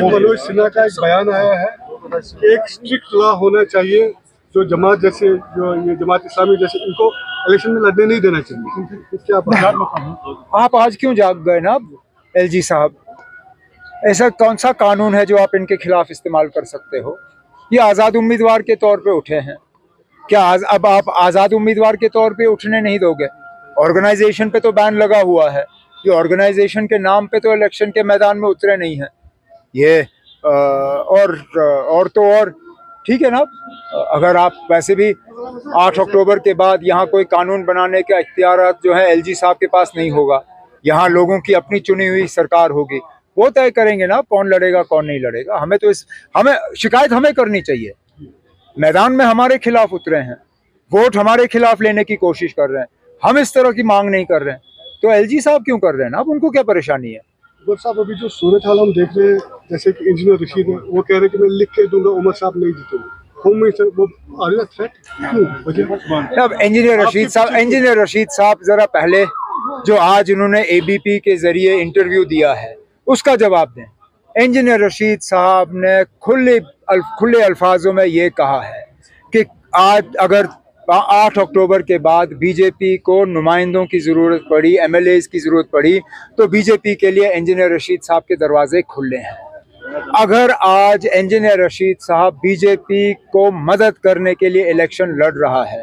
मनोज सिन्हा का एक बयान आया है कि एक स्ट्रिक्ट लॉ होना चाहिए, जो जमात जैसे जो ये जमात इस्लामी जैसे इनको इलेक्शन में लड़ने नहीं देना चाहिए। क्या आप आज क्यों जाग गए ना एलजी साहब? ऐसा कौन सा कानून है जो आप इनके खिलाफ इस्तेमाल कर सकते हो? ये आज़ाद उम्मीदवार के तौर पे उठे हैं, क्या अब आप आज़ाद उम्मीदवार के तौर पे उठने नहीं दोगे? ऑर्गेनाइजेशन पे तो बैन लगा हुआ है, ये ऑर्गेनाइजेशन के नाम पे तो इलेक्शन के मैदान में उतरे नहीं हैं ये। और तो और ठीक है ना, अगर आप वैसे भी 8 अक्टूबर के बाद यहाँ कोई कानून बनाने का इख्तियारात जो है एलजी साहब के पास नहीं होगा। यहाँ लोगों की अपनी चुनी हुई सरकार होगी, वो तय करेंगे ना कौन लड़ेगा कौन नहीं लड़ेगा। हमें शिकायत हमें करनी चाहिए। मैदान में हमारे खिलाफ उतरे हैं, वोट हमारे खिलाफ लेने की कोशिश कर रहे हैं, हम इस तरह की मांग नहीं कर रहे हैं, तो एलजी साहब क्यों कर रहे हैं ना? अब उनको क्या परेशानी है? साहब अभी जो सूरत हाल हम देख रहे हैं, जैसे कि इंजीनियर रशीद है, वो कह रहे हैं कि मैं लिख के दूंगा उमर साहब नहीं जीतेंगे। होम मिनिस्टर वो अब इंजीनियर रशीद साहब जरा पहले जो आज उन्होंने एबीपी के जरिए इंटरव्यू दिया है उसका जवाब दें। इंजीनियर रशीद साहब ने खुले अल्फाजों में ये कहा है कि आज अगर 8 अक्टूबर के बाद बीजेपी को नुमाइंदों की ज़रूरत पड़ी, एमएलएज की ज़रूरत पड़ी, तो बीजेपी के लिए इंजीनियर रशीद साहब के दरवाजे खुले हैं। अगर आज इंजीनियर रशीद साहब बीजेपी को मदद करने के लिए इलेक्शन लड़ रहा है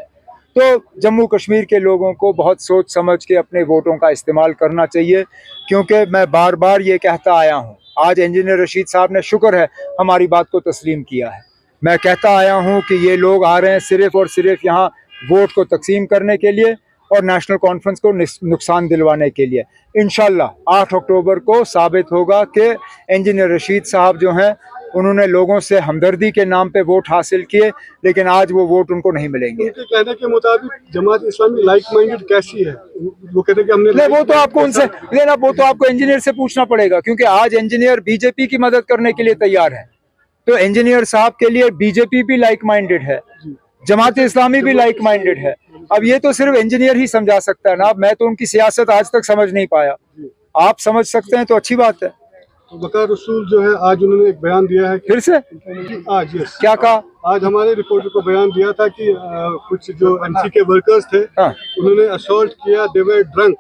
तो जम्मू कश्मीर के लोगों को बहुत सोच समझ के अपने वोटों का इस्तेमाल करना चाहिए, क्योंकि मैं बार बार ये कहता आया हूँ। आज इंजीनियर रशीद साहब ने शुक्र है हमारी बात को तस्लीम किया है। मैं कहता आया हूँ कि ये लोग आ रहे हैं सिर्फ और सिर्फ यहाँ वोट को तकसीम करने के लिए और नेशनल कॉन्फ्रेंस को नुकसान दिलवाने के लिए। इंशाल्लाह 8 अक्टूबर को साबित होगा कि इंजीनियर रशीद साहब जो हैं उन्होंने लोगों से हमदर्दी के नाम पे वोट हासिल किए, लेकिन आज वो वोट उनको नहीं मिलेंगे। उनके कहने के मुताबिक जमात इस्लामी लाइक माइंडेड कैसी है? वो कहते हैं कि हमने वो तो आपको उनसे लेना, वो तो आपको इंजीनियर से पूछना पड़ेगा, क्योंकि आज इंजीनियर बीजेपी की मदद करने के लिए तैयार है। तो इंजीनियर साहब के लिए बीजेपी भी लाइक माइंडेड है, जमात इस्लामी भी लाइक माइंडेड है। अब ये तो सिर्फ इंजीनियर ही समझा सकता है ना, मैं तो उनकी सियासत आज तक समझ नहीं पाया। आप समझ सकते हैं तो अच्छी बात है। तो वकार रसूल जो है आज उन्होंने एक बयान दिया है फिर से आज क्या कहा? आज हमारे रिपोर्टर को बयान दिया था कि कुछ जो एमसी के वर्कर्स थे उन्होंने असॉल्ट किया, दे वर ड्रंक।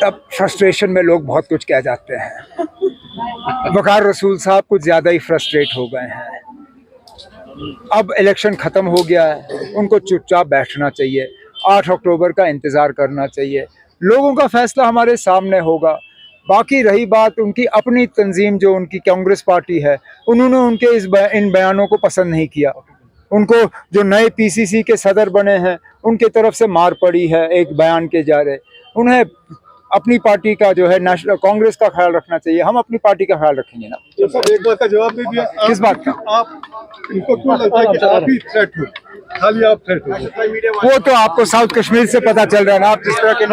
अब फ्रस्ट्रेशन में लोग बहुत कुछ कह जाते हैं। वकार रसूल साहब कुछ ज्यादा ही फ्रस्ट्रेट हो गए हैं। अब इलेक्शन खत्म हो गया है, उनको चुपचाप बैठना चाहिए, 8 अक्टूबर का इंतज़ार करना चाहिए। लोगों का फैसला हमारे सामने होगा। बाकी रही बात उनकी अपनी तंजीम जो उनकी कांग्रेस पार्टी है, उन्होंने उनके इन बयानों को पसंद नहीं किया। उनको जो नए पीसीसी के सदर बने हैं उनके तरफ से मार पड़ी है एक बयान के जारे। उन्हें अपनी पार्टी का जो है नेशनल कांग्रेस का ख्याल रखना चाहिए। हम अपनी पार्टी का ख्याल रखेंगे ना। एक बात का जवाब दे दिया। किस बात का? आप इनको क्यों लगता है कि आप ही थ्रेट हो? खाली आप थ्रेट हो? वो तो आपको साउथ कश्मीर से पता चल रहा है ना, आप जिस तरह के